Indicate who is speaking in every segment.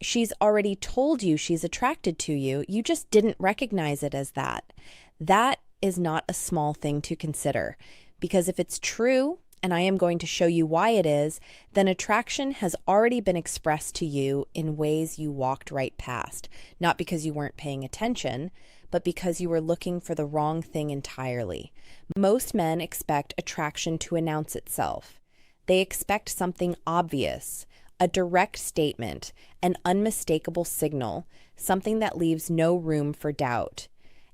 Speaker 1: She's already told you she's attracted to you. You just didn't recognize it as that. That is not a small thing to consider, because if it's true, and I am going to show you why it is, then attraction has already been expressed to you in ways you walked right past, not because you weren't paying attention, but because you were looking for the wrong thing entirely. Most men expect attraction to announce itself. They expect something obvious, a direct statement, an unmistakable signal, something that leaves no room for doubt.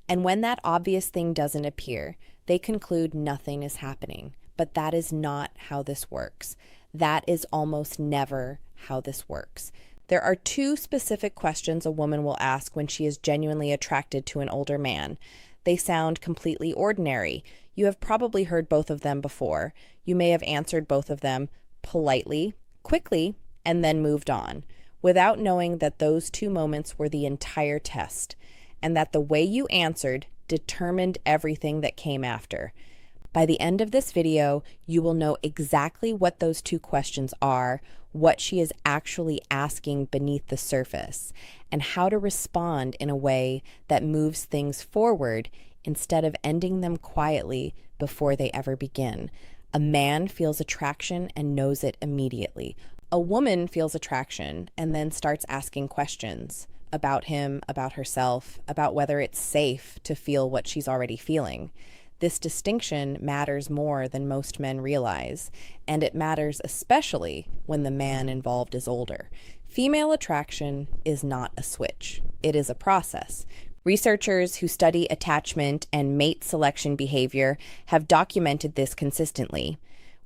Speaker 1: And when that obvious thing doesn't appear, they conclude nothing is happening. But that is not how this works. That is almost never how this works. There are two specific questions a woman will ask when she is genuinely attracted to an older man. They sound completely ordinary. You have probably heard both of them before. You may have answered both of them politely, quickly, and then moved on, without knowing that those two moments were the entire test, and that the way you answered determined everything that came after. By the end of this video, you will know exactly what those two questions are, what she is actually asking beneath the surface, and how to respond in a way that moves things forward instead of ending them quietly before they ever begin. A man feels attraction and knows it immediately. A woman feels attraction and then starts asking questions about him, about herself, about whether it's safe to feel what she's already feeling. This distinction matters more than most men realize, and it matters especially when the man involved is older. Female attraction is not a switch. It is a process. Researchers who study attachment and mate selection behavior have documented this consistently.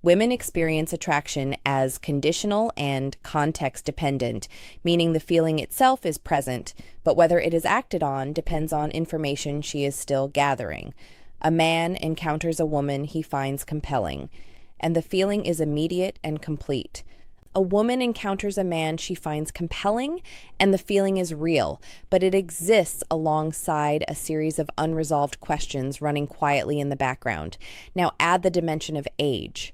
Speaker 1: Women experience attraction as conditional and context-dependent, meaning the feeling itself is present, but whether it is acted on depends on information she is still gathering. A man encounters a woman he finds compelling, and the feeling is immediate and complete. A woman encounters a man she finds compelling, and the feeling is real, but it exists alongside a series of unresolved questions running quietly in the background. Now add the dimension of age.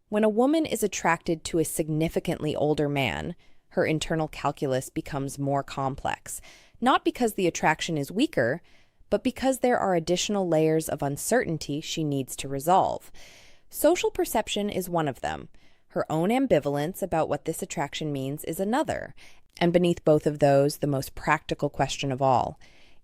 Speaker 1: When a woman is attracted to a significantly older man, her internal calculus becomes more complex, not because the attraction is weaker, but because there are additional layers of uncertainty she needs to resolve. Social perception is one of them. Her own ambivalence about what this attraction means is another. And beneath both of those, the most practical question of all: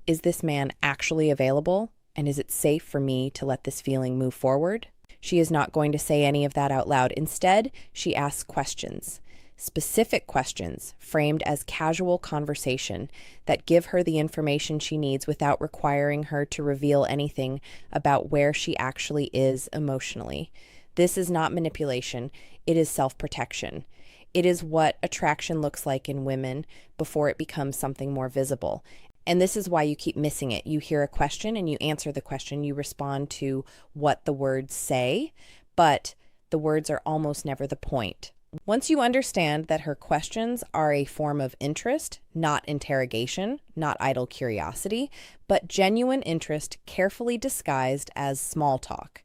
Speaker 1: is this man actually available? And is it safe for me to let this feeling move forward? She is not going to say any of that out loud. Instead, she asks questions. Specific questions framed as casual conversation that give her the information she needs without requiring her to reveal anything about where she actually is emotionally. This is not manipulation. It is self-protection. It is what attraction looks like in women before it becomes something more visible. And this is why you keep missing it. You hear a question and you answer the question. You respond to what the words say, but the words are almost never the point. Once you understand that her questions are a form of interest, not interrogation, not idle curiosity, but genuine interest carefully disguised as small talk,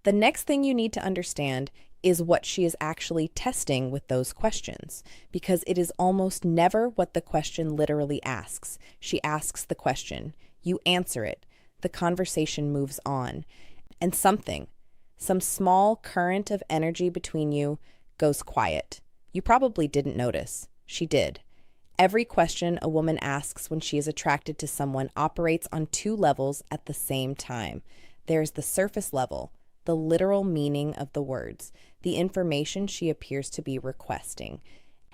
Speaker 1: the next thing you need to understand is what she is actually testing with those questions, because it is almost never what the question literally asks. She asks the question, you answer it, the conversation moves on, and some small current of energy between you goes quiet. You probably didn't notice. She did. Every question a woman asks when she is attracted to someone operates on two levels at the same time. There's the surface level, the literal meaning of the words, the information she appears to be requesting.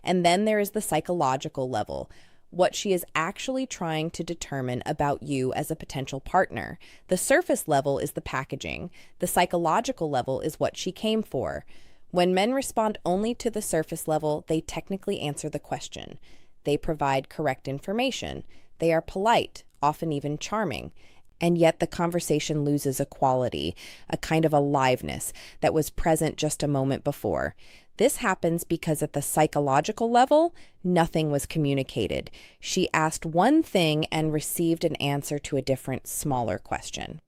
Speaker 1: And then there is the psychological level, what she is actually trying to determine about you as a potential partner. The surface level is the packaging. The psychological level is what she came for. When men respond only to the surface level, they technically answer the question. They provide correct information. They are polite, often even charming. And yet the conversation loses a quality, a kind of aliveness that was present just a moment before. This happens because at the psychological level, nothing was communicated. She asked one thing and received an answer to a different, smaller question.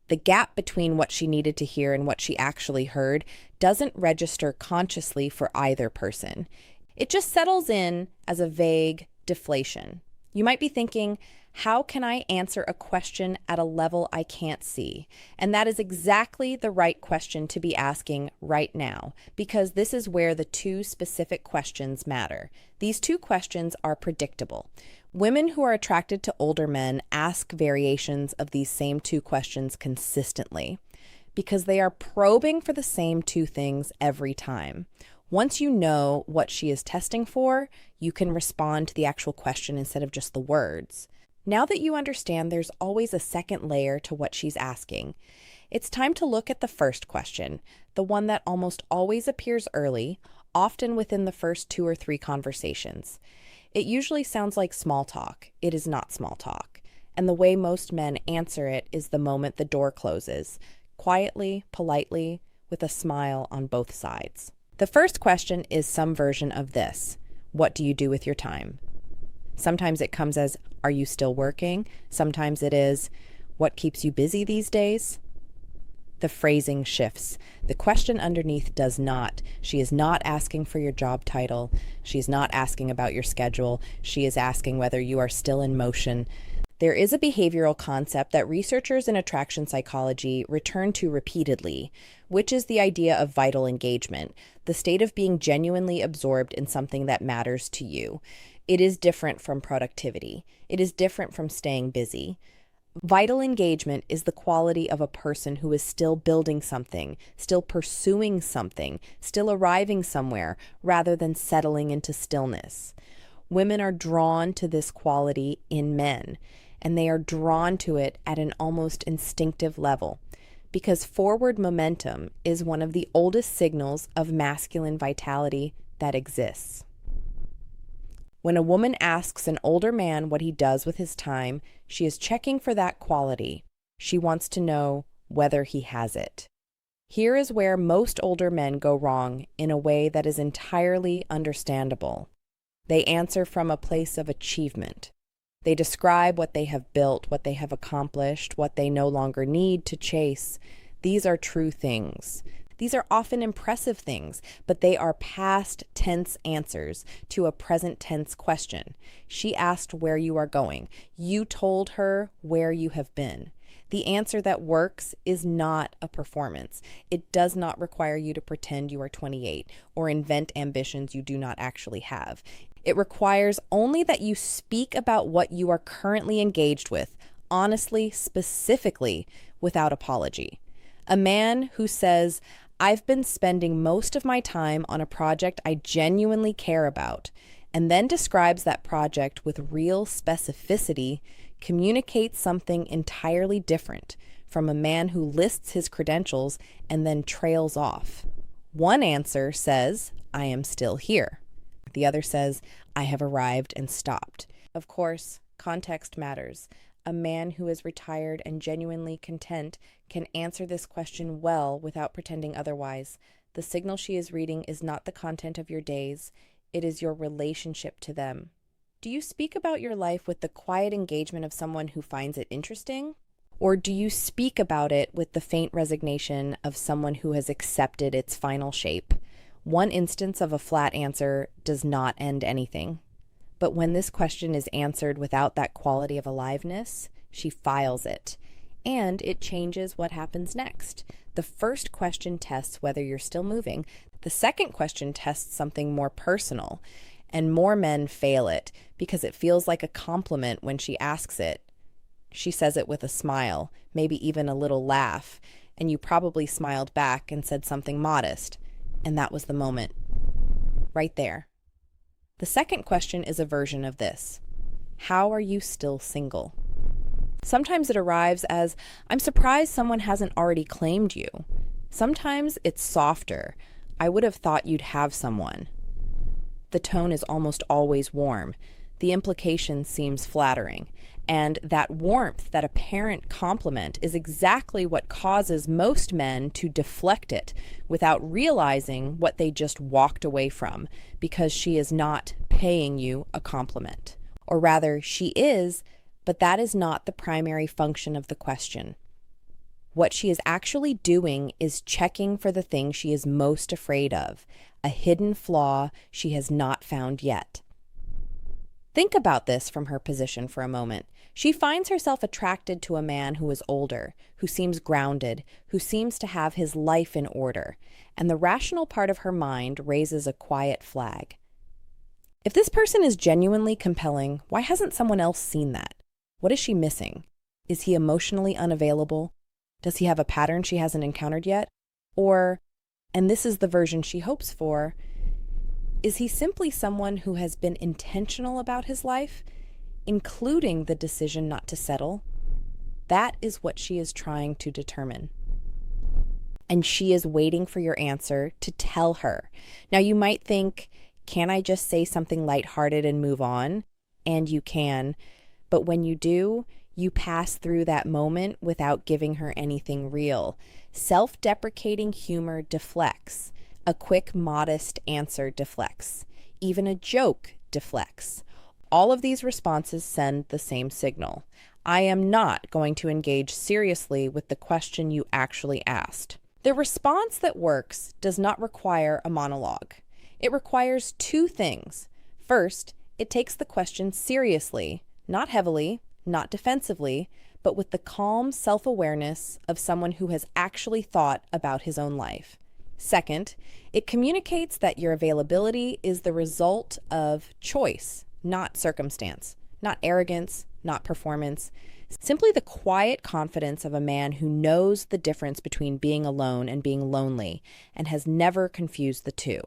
Speaker 1: The gap between what she needed to hear and what she actually heard doesn't register consciously for either person. It just settles in as a vague, deflation. You might be thinking, how can I answer a question at a level I can't see? And that is exactly the right question to be asking right now, because this is where the two specific questions matter. These two questions are predictable. Women who are attracted to older men ask variations of these same two questions consistently because they are probing for the same two things every time. Once you know what she is testing for, you can respond to the actual question instead of just the words. Now that you understand there's always a second layer to what she's asking, it's time to look at the first question, the one that almost always appears early, often within the first 2 or 3 conversations. It usually sounds like small talk. It is not small talk. And the way most men answer it is the moment the door closes, quietly, politely, with a smile on both sides. The first question is some version of this: what do you do with your time? Sometimes it comes as, are you still working? Sometimes it is, what keeps you busy these days? The phrasing shifts. The question underneath does not. She is not asking for your job title. She is not asking about your schedule. She is asking whether you are still in motion. There is a behavioral concept that researchers in attraction psychology return to repeatedly, which is the idea of vital engagement, the state of being genuinely absorbed in something that matters to you. It is different from productivity. It is different from staying busy. Vital engagement is the quality of a person who is still building something, still pursuing something, still arriving somewhere, rather than settling into stillness. Women are drawn to this quality in men, and they are drawn to it at an almost instinctive level, because forward momentum is one of the oldest signals of masculine vitality that exists. When a woman asks an older man what he does with his time, she is checking for that quality. She wants to know whether he has it. Here is where most older men go wrong in a way that is entirely understandable. They answer from a place of achievement. They describe what they have built, what they have accomplished, what they no longer need to chase. These are true things. These are often impressive things, but they are past tense answers to a present tense question. She asked where you are going. You told her where you have been. The answer that works is not a performance. It does not require you to pretend you are 28 or invent ambitions you do not actually have. It requires only that you speak about what you are currently engaged with, honestly, specifically, without apology. A man who says, I've been spending most of my time on a project I genuinely care about, and then describes that project with real specificity, communicates something entirely different from a man who lists his credentials and then trails off. One answer says, I am still here. The other says, I have arrived and stopped. Of course, context matters. A man who is retired and genuinely content can answer this question well without pretending otherwise. The signal she is reading is not the content of your days, it is your relationship to them. Do you speak about your life with the quiet engagement of someone who finds it interesting? Or do you speak about it with the faint resignation of someone who has accepted its final shape? One instance of a flat answer does not end anything. But when this question is answered without that quality of aliveness, she files it, and it changes what happens next. The first question tests whether you're still moving. The second question tests something more personal, and more men fail it because it feels like a compliment when she asks it. She says it with a smile, maybe even a little laugh, and you probably smiled back and said something modest, and that was the moment. Right there. The second question is a version of this. How are you still single? Sometimes it arrives as, I'm surprised someone hasn't already claimed you. Sometimes it's softer. I would have thought you'd have someone. The tone is almost always warm. The implication seems flattering. And that warmth, that apparent compliment, is exactly what causes most men to deflect it without realizing what they just walked away from, because she is not paying you a compliment. Or rather, she is, but that is not the primary function of the question. What she is actually doing is checking for the thing she is most afraid of, a hidden flaw she has not found yet. Think about this from her position for a moment. She finds herself attracted to a man who is older, who seems grounded, who seems to have his life in order, and the rational part of her mind raises a quiet flag. If this person is genuinely compelling, why hasn't someone else seen that? What is she missing? Is he emotionally unavailable? Does he have a pattern she hasn't encountered yet? Or, and this is the version she hopes for, is he simply someone who has been intentional about his life, including the decision not to settle? That is what she is trying to determine. And she is waiting for your answer to tell her. Now, you might think, can I just say something lighthearted and move on? And you can. But when you do, you pass through that moment without giving her anything real. Self-deprecating humor deflects. A quick, modest answer deflects. Even a joke deflects. All of these responses send the same signal. I am not going to engage seriously with the question you actually asked. The response that works does not require a monologue. It requires two things. First, it takes the question seriously, not heavily, not defensively, but with the calm self-awareness of someone who has actually thought about his own life. Second, it communicates that your availability is the result of choice, not circumstance, not arrogance, not performance, simply the quiet confidence of a man who knows the difference between being alone and being lonely and has never confused the two.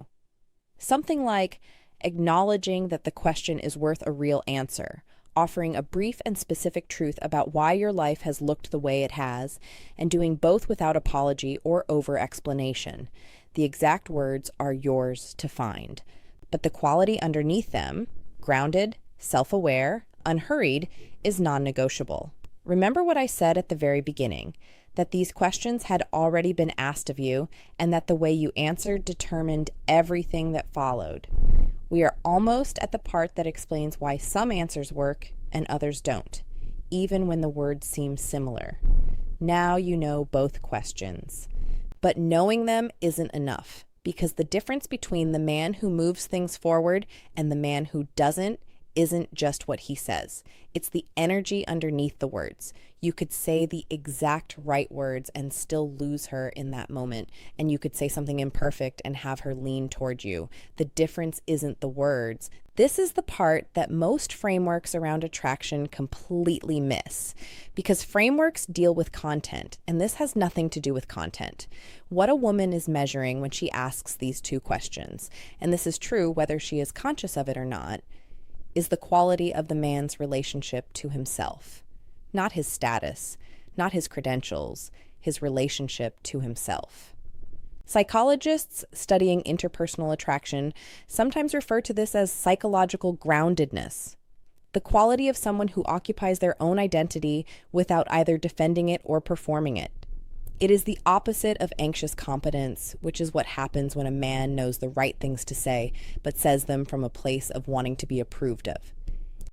Speaker 1: Something like acknowledging that the question is worth a real answer, offering a brief and specific truth about why your life has looked the way it has, and doing both without apology or over-explanation. The exact words are yours to find. But the quality underneath them, grounded, self-aware, unhurried, is non-negotiable. Remember what I said at the very beginning, that these questions had already been asked of you, and that the way you answered determined everything that followed. We are almost at the part that explains why some answers work and others don't, even when the words seem similar. Now you know both questions. But knowing them isn't enough, because the difference between the man who moves things forward and the man who doesn't isn't just what he says. It's the energy underneath the words. You could say the exact right words and still lose her in that moment. And you could say something imperfect and have her lean toward you. The difference isn't the words. This is the part that most frameworks around attraction completely miss, because frameworks deal with content, and this has nothing to do with content. What a woman is measuring when she asks these two questions, and this is true whether she is conscious of it or not, is the quality of the man's relationship to himself. Not his status, not his credentials, his relationship to himself. Psychologists studying interpersonal attraction sometimes refer to this as psychological groundedness, the quality of someone who occupies their own identity without either defending it or performing it. It is the opposite of anxious competence, which is what happens when a man knows the right things to say, but says them from a place of wanting to be approved of.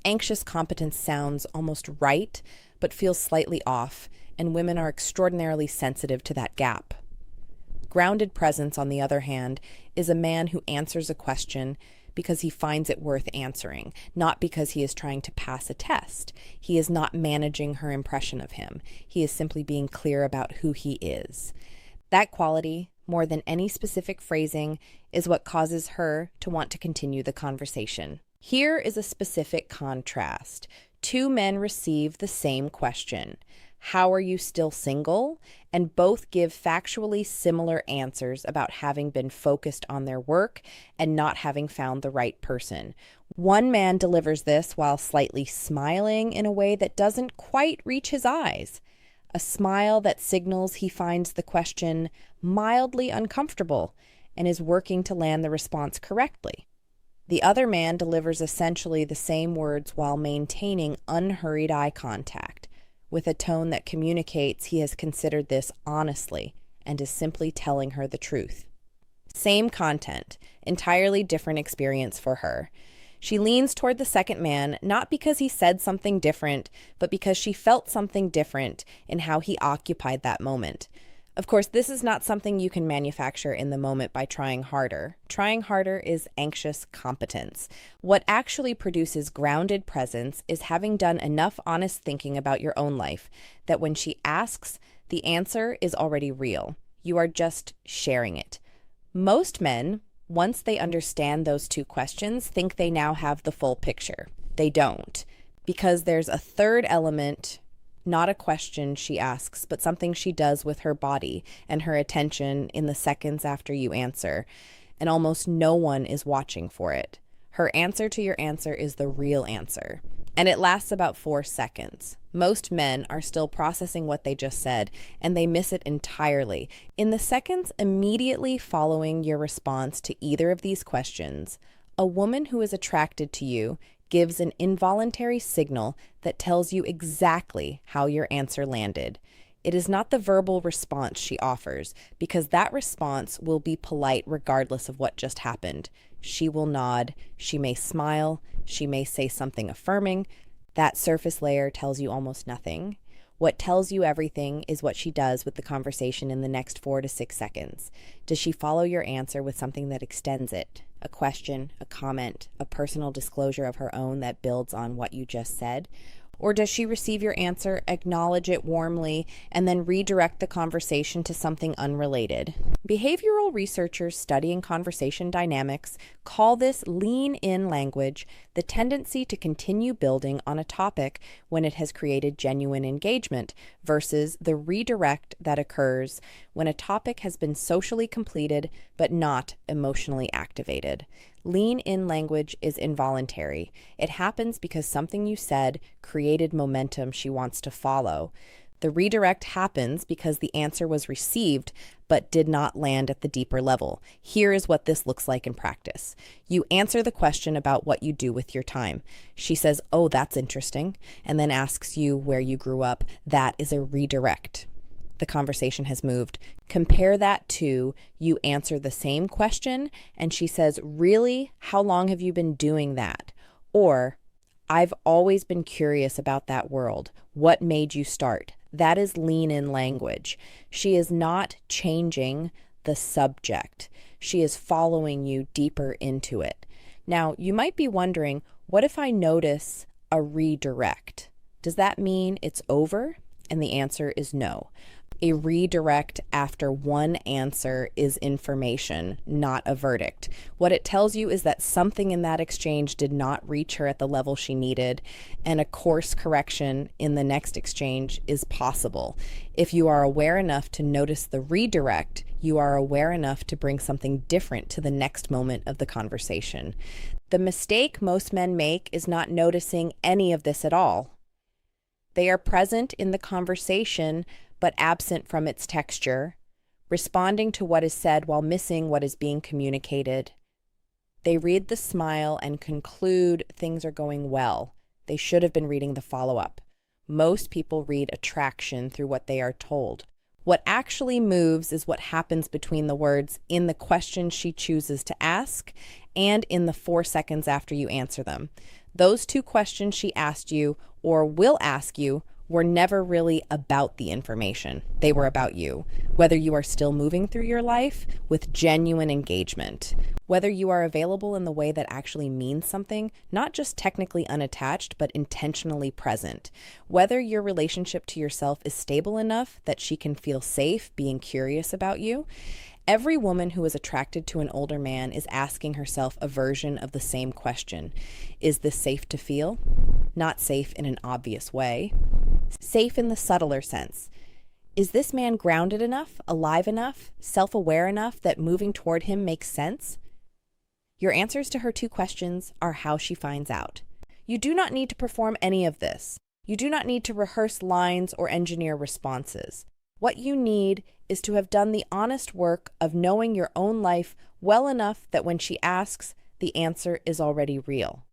Speaker 1: Anxious competence sounds almost right, but feels slightly off, and women are extraordinarily sensitive to that gap. Grounded presence, on the other hand, is a man who answers a question because he finds it worth answering, not because he is trying to pass a test. He is not managing her impression of him. He is simply being clear about who he is. That quality, more than any specific phrasing, is what causes her to want to continue the conversation. Here is a specific contrast. Two men receive the same question. How are you still single? And both give factually similar answers about having been focused on their work and not having found the right person. One man delivers this while slightly smiling in a way that doesn't quite reach his eyes. A smile that signals he finds the question mildly uncomfortable and is working to land the response correctly. The other man delivers essentially the same words while maintaining unhurried eye contact, with a tone that communicates he has considered this honestly and is simply telling her the truth. Same content, entirely different experience for her. She leans toward the second man, not because he said something different, but because she felt something different in how he occupied that moment. Of course, this is not something you can manufacture in the moment by trying harder. Trying harder is anxious competence. What actually produces grounded presence is having done enough honest thinking about your own life that when she asks, the answer is already real. You are just sharing it. Most men, once they understand those two questions, think they now have the full picture. They don't, because there's a third element. Not a question she asks, but something she does with her body and her attention in the seconds after you answer, and almost no one is watching for it. Her answer to your answer is the real answer, and it lasts about 4 seconds. Most men are still processing what they just said, and they miss it entirely. In the seconds immediately following your response to either of these questions, a woman who is attracted to you gives an involuntary signal that tells you exactly how your answer landed. It is not the verbal response she offers, because that response will be polite regardless of what just happened. She will nod, she may smile, she may say something affirming. That surface layer tells you almost nothing. What tells you everything is what she does with the conversation in the next 4 to 6 seconds. Does she follow your answer with something that extends it? A question, a comment, a personal disclosure of her own that builds on what you just said? Or does she receive your answer, acknowledge it warmly, and then redirect the conversation to something unrelated? Behavioral researchers studying conversation dynamics call this lean-in language the tendency to continue building on a topic when it has created genuine engagement, versus the redirect that occurs when a topic has been socially completed but not emotionally activated. Lean-in language is involuntary. It happens because something you said created momentum she wants to follow. The redirect happens because the answer was received but did not land at the deeper level. Here is what this looks like in practice. You answer the question about what you do with your time. She says, "Oh, that's interesting," and then asks you where you grew up. That is a redirect. The conversation has moved. Compare that to you answer the same question and she says, "Really? How long have you been doing that?" Or, "I've always been curious about that world. What made you start?" That is lean-in language. She is not changing the subject. She is following you deeper into it. Now, you might be wondering, what if I notice a redirect? Does that mean it's over? And the answer is no. A redirect after one answer is information, not a verdict. What it tells you is that something in that exchange did not reach her at the level she needed, and a course correction in the next exchange is possible. If you are aware enough to notice the redirect, you are aware enough to bring something different to the next moment of the conversation. The mistake most men make is not noticing any of this at all. They are present in the conversation, but absent from its texture, responding to what is said while missing what is being communicated. They read the smile and conclude things are going well. They should have been reading the follow-up. Most people read attraction through what they are told. What actually moves is what happens between the words in the question she chooses to ask and in the 4 seconds after you answer them. Those 2 questions she asked you or will ask you were never really about the information. They were about you. Whether you are still moving through your life with genuine engagement, whether you are available in the way that actually means something, not just technically unattached, but intentionally present, whether your relationship to yourself is stable enough that she can feel safe being curious about you. Every woman who is attracted to an older man is asking herself a version of the same question. Is this safe to feel? Not safe in an obvious way. Safe in the subtler sense. Is this man grounded enough, alive enough, self-aware enough that moving toward him makes sense? Your answers to her 2 questions are how she finds out. You do not need to perform any of this. You do not need to rehearse lines or engineer responses. What you need is to have done the honest work of knowing your own life well enough that when she asks, the answer is already real.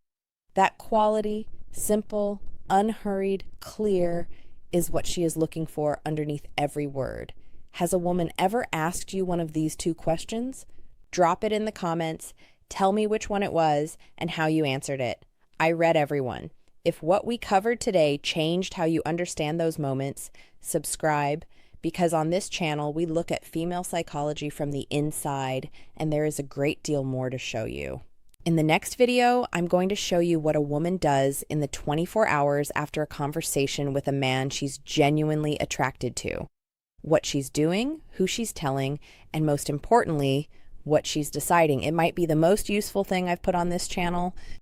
Speaker 1: That quality, simple, unhurried, clear, is what she is looking for underneath every word. Has a woman ever asked you one of these 2 questions? Drop it in the comments, tell me which one it was, and how you answered it. I read everyone. If what we covered today changed how you understand those moments, subscribe, because on this channel we look at female psychology from the inside, and there is a great deal more to show you. In the next video, I'm going to show you what a woman does in the 24 hours after a conversation with a man she's genuinely attracted to. What she's doing, who she's telling, and most importantly, what she's deciding. It might be the most useful thing I've put on this channel